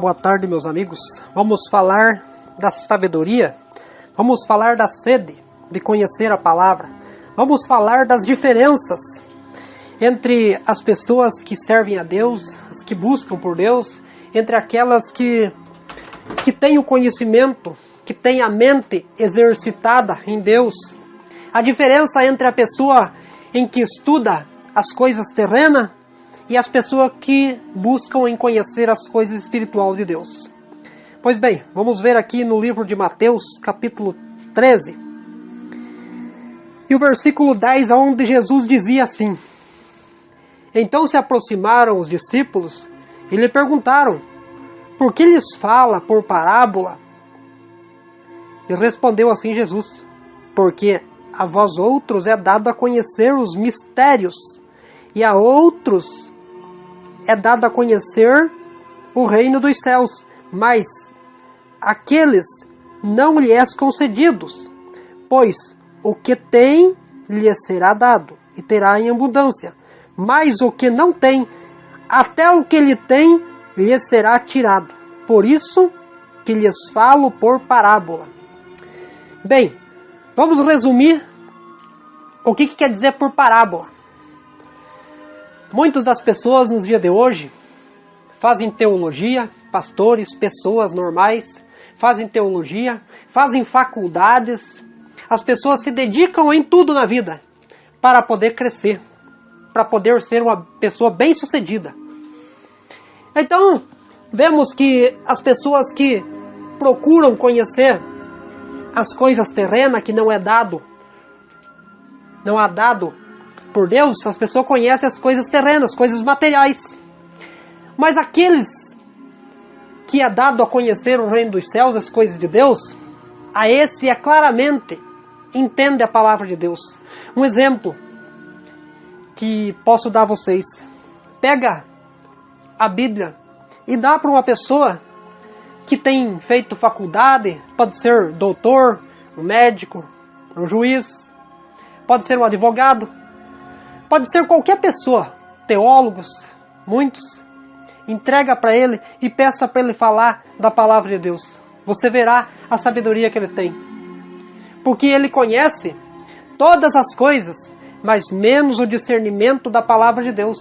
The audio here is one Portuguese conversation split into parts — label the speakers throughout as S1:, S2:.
S1: Boa tarde, meus amigos. Vamos falar da sabedoria, vamos falar da sede de conhecer a palavra, vamos falar das diferenças entre as pessoas que servem a Deus, as que buscam por Deus, entre aquelas que têm o conhecimento, que têm a mente exercitada em Deus, a diferença entre a pessoa em que estuda as coisas terrenas e as pessoas que buscam em conhecer as coisas espirituais de Deus. Pois bem, vamos ver aqui no livro de Mateus, capítulo 13, e o versículo 10, onde Jesus dizia assim: Então se aproximaram os discípulos e lhe perguntaram: Por que lhes fala por parábola? E respondeu assim Jesus: Porque a vós outros é dado a conhecer os mistérios, e a outros é dado a conhecer o reino dos céus, mas aqueles não lhes concedidos, pois o que tem lhe será dado, e terá em abundância, mas o que não tem, até o que lhe tem, lhe será tirado. Por isso que lhes falo por parábola. Bem, vamos resumir o que quer dizer por parábola. Muitas das pessoas nos dias de hoje fazem teologia, pastores, pessoas normais, fazem teologia, fazem faculdades. As pessoas se dedicam em tudo na vida para poder crescer, para poder ser uma pessoa bem-sucedida. Então, vemos que as pessoas que procuram conhecer as coisas terrenas que não há dado por Deus, as pessoas conhecem as coisas terrenas, coisas materiais. Mas aqueles que é dado a conhecer o reino dos céus, as coisas de Deus, a esse é claramente entende a palavra de Deus. Um exemplo que posso dar a vocês: pega a Bíblia e dá para uma pessoa que tem feito faculdade, pode ser doutor, um médico, um juiz, pode ser um advogado, pode ser qualquer pessoa, teólogos, muitos. Entrega para ele e peça para ele falar da palavra de Deus. Você verá a sabedoria que ele tem. Porque ele conhece todas as coisas, mas menos o discernimento da palavra de Deus.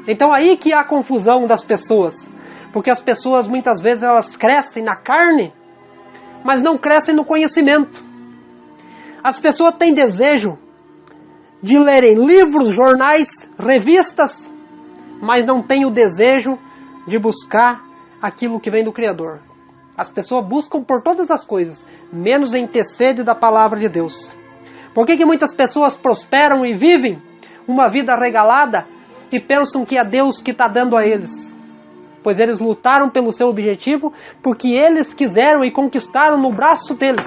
S1: Então aí que há a confusão das pessoas. Porque as pessoas muitas vezes elas crescem na carne, mas não crescem no conhecimento. As pessoas têm desejo de lerem livros, jornais, revistas, mas não têm o desejo de buscar aquilo que vem do Criador. As pessoas buscam por todas as coisas, menos em ter sede da palavra de Deus. Por que muitas pessoas prosperam e vivem uma vida regalada e pensam que é Deus que está dando a eles? Pois eles lutaram pelo seu objetivo, porque eles quiseram e conquistaram no braço deles.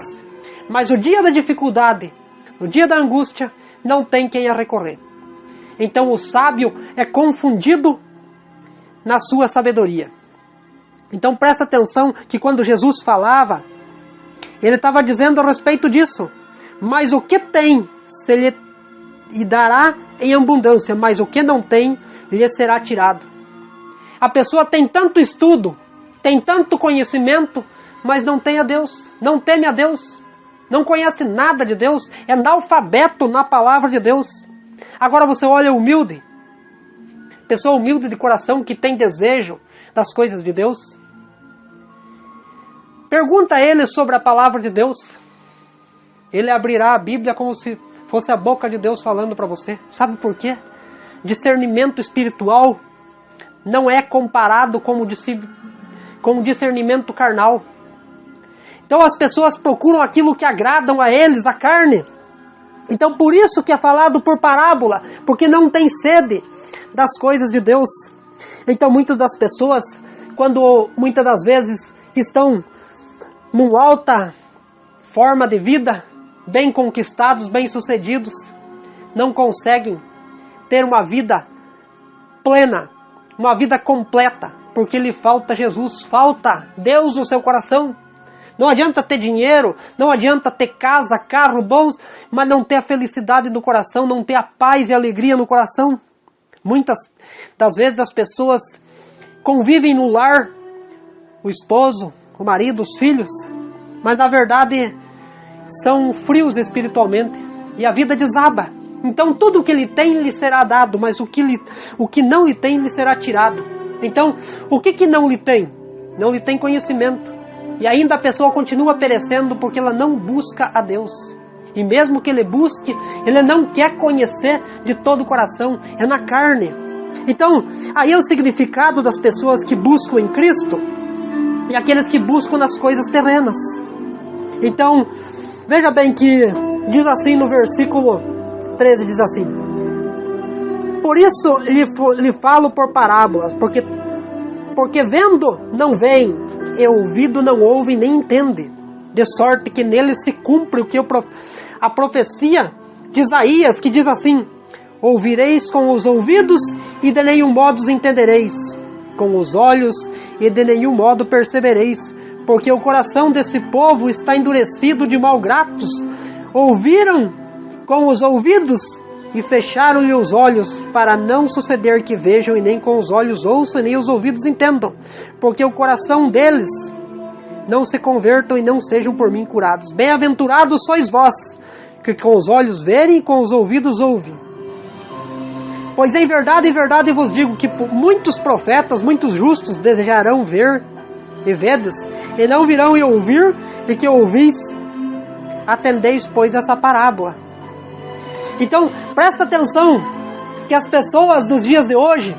S1: Mas o dia da dificuldade, o dia da angústia, não tem quem a recorrer. Então o sábio é confundido na sua sabedoria. Então presta atenção que quando Jesus falava, ele estava dizendo a respeito disso. Mas o que tem, se lhe dará em abundância, mas o que não tem, lhe será tirado. A pessoa tem tanto estudo, tem tanto conhecimento, mas não tem a Deus, não teme a Deus, não conhece nada de Deus, é analfabeto na palavra de Deus. Agora você olha humilde, pessoa humilde de coração que tem desejo das coisas de Deus. Pergunta a ele sobre a palavra de Deus. Ele abrirá a Bíblia como se fosse a boca de Deus falando para você. Sabe por quê? Discernimento espiritual não é comparado com o discernimento carnal. Então as pessoas procuram aquilo que agradam a eles, a carne. Então por isso que é falado por parábola, porque não tem sede das coisas de Deus. Então muitas das pessoas, quando muitas das vezes estão numa alta forma de vida, bem conquistados, bem sucedidos, não conseguem ter uma vida plena, uma vida completa, porque lhe falta Jesus, falta Deus no seu coração. Não adianta ter dinheiro, não adianta ter casa, carro bons, mas não ter a felicidade no coração, não ter a paz e a alegria no coração. Muitas das vezes as pessoas convivem no lar o esposo, o marido, os filhos, mas na verdade são frios espiritualmente e a vida desaba. Então tudo o que ele tem lhe será dado, mas o que não lhe tem lhe será tirado. Então, o que não lhe tem? Não lhe tem conhecimento. E ainda a pessoa continua perecendo porque ela não busca a Deus. E mesmo que ele busque, ele não quer conhecer de todo o coração, é na carne. Então, aí é o significado das pessoas que buscam em Cristo e aqueles que buscam nas coisas terrenas. Então, veja bem que diz assim no versículo 13, diz assim: por isso lhe falo por parábolas, porque vendo não veem, e ouvido não ouve nem entende, de sorte que nele se cumpre o que a profecia de Isaías, que diz assim: ouvireis com os ouvidos e de nenhum modo entendereis, com os olhos e de nenhum modo percebereis, porque o coração desse povo está endurecido de malgratos. Ouviram com os ouvidos e fecharam-lhe os olhos, para não suceder que vejam e nem com os olhos ouçam, nem os ouvidos entendam, porque o coração deles não se convertam e não sejam por mim curados. Bem-aventurados sois vós, que com os olhos verem e com os ouvidos ouvem. Pois em verdade vos digo que muitos profetas, muitos justos desejarão ver e vedes, e não virão e ouvir, e que ouvis. Atendeis, pois, essa parábola. Então, presta atenção, que as pessoas dos dias de hoje,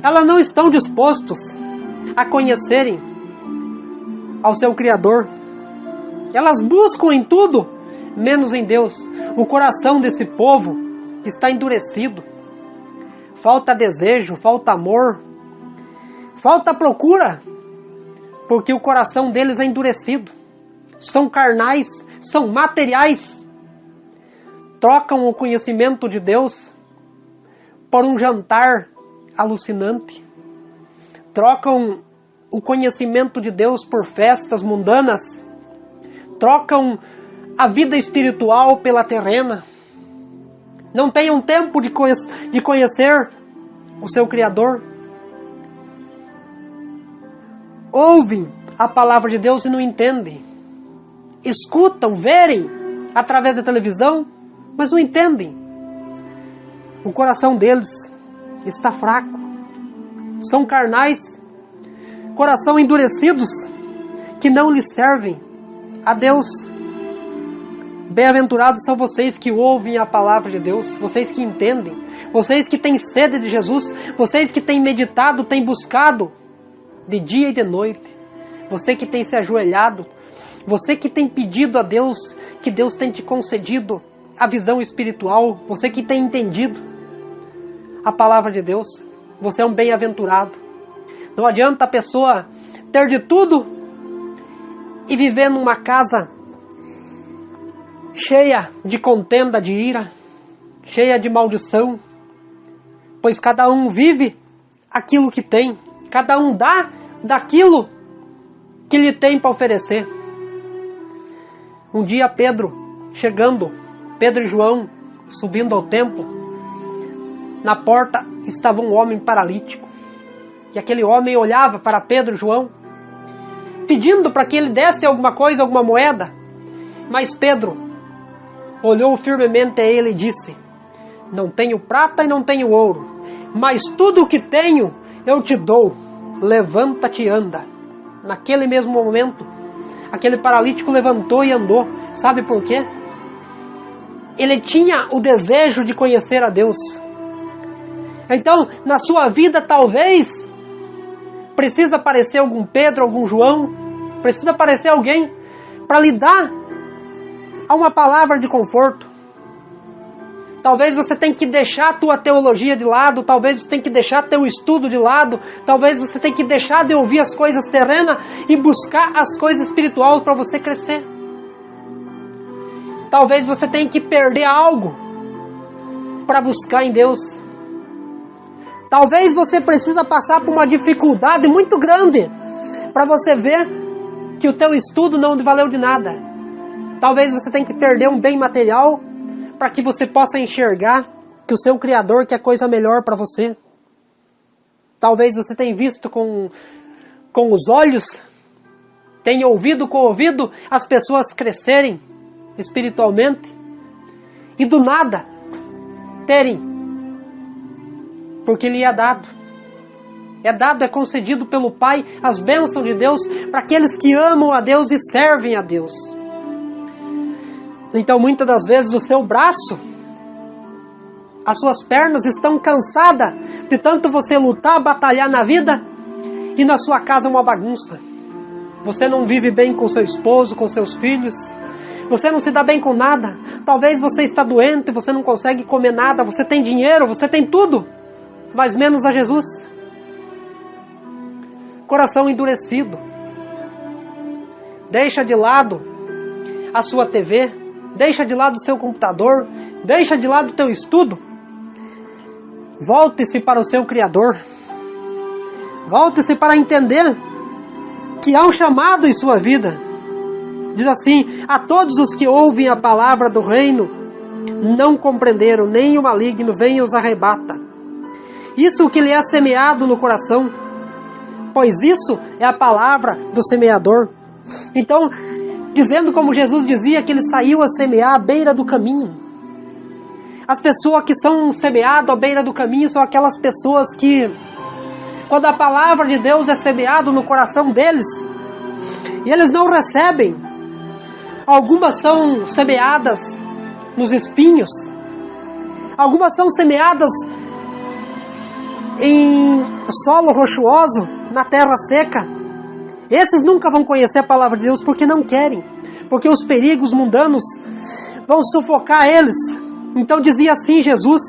S1: elas não estão dispostas a conhecerem ao seu Criador. Elas buscam em tudo, menos em Deus. O coração desse povo está endurecido. Falta desejo, falta amor, falta procura, porque o coração deles é endurecido. São carnais, são materiais. Trocam o conhecimento de Deus por um jantar alucinante. Trocam o conhecimento de Deus por festas mundanas. Trocam a vida espiritual pela terrena. Não tenham tempo de conhecer o seu Criador. Ouvem a palavra de Deus e não entendem. Escutam, verem através da televisão, mas não entendem. O coração deles está fraco. São carnais, coração endurecidos, que não lhes servem a Deus. Bem-aventurados são vocês que ouvem a palavra de Deus, vocês que entendem, vocês que têm sede de Jesus, vocês que têm meditado, têm buscado de dia e de noite, você que tem se ajoelhado, você que tem pedido a Deus, que Deus tem te concedido a visão espiritual, você que tem entendido a palavra de Deus, você é um bem-aventurado. Não adianta a pessoa ter de tudo e viver numa casa cheia de contenda, de ira, cheia de maldição, pois cada um vive aquilo que tem, cada um dá daquilo que lhe tem para oferecer. Um dia Pedro e João subindo ao templo, na porta estava um homem paralítico, e aquele homem olhava para Pedro e João, pedindo para que ele desse alguma coisa, alguma moeda, mas Pedro olhou firmemente a ele e disse: não tenho prata e não tenho ouro, mas tudo o que tenho eu te dou, levanta-te e anda. Naquele mesmo momento, aquele paralítico levantou e andou. Sabe por quê? Ele tinha o desejo de conhecer a Deus. Então, na sua vida, talvez precisa aparecer algum Pedro, algum João, precisa aparecer alguém para lhe dar uma palavra de conforto. Talvez você tenha que deixar a tua teologia de lado, talvez você tenha que deixar teu estudo de lado, talvez você tenha que deixar de ouvir as coisas terrenas e buscar as coisas espirituais para você crescer. Talvez você tenha que perder algo para buscar em Deus. Talvez você precisa passar por uma dificuldade muito grande para você ver que o teu estudo não valeu de nada. Talvez você tenha que perder um bem material para que você possa enxergar que o seu Criador quer coisa melhor para você. Talvez você tenha visto com com os olhos, tem ouvido com o ouvido as pessoas crescerem espiritualmente e do nada terem, porque lhe é dado. É dado, é concedido pelo Pai as bênçãos de Deus para aqueles que amam a Deus e servem a Deus. Então muitas das vezes o seu braço, as suas pernas estão cansadas de tanto você lutar, batalhar na vida, e na sua casa é uma bagunça. Você não vive bem com seu esposo, com seus filhos, você não se dá bem com nada. Talvez você está doente, você não consegue comer nada, você tem dinheiro, você tem tudo, mas menos a Jesus. Coração endurecido. Deixa de lado a sua TV, deixa de lado o seu computador, deixa de lado o teu estudo. Volte-se para o seu Criador. Volte-se para entender que há um chamado em sua vida. Diz assim: a todos os que ouvem a palavra do reino, não compreenderam, nem o maligno vem e os arrebata. Isso que lhe é semeado no coração, pois isso é a palavra do semeador. Então, dizendo como Jesus dizia, que ele saiu a semear à beira do caminho. As pessoas que são semeadas à beira do caminho são aquelas pessoas que, quando a palavra de Deus é semeada no coração deles, e eles não recebem, algumas são semeadas nos espinhos, algumas são semeadas em solo rochoso, na terra seca. Esses nunca vão conhecer a palavra de Deus porque não querem, porque os perigos mundanos vão sufocar eles. Então dizia assim Jesus: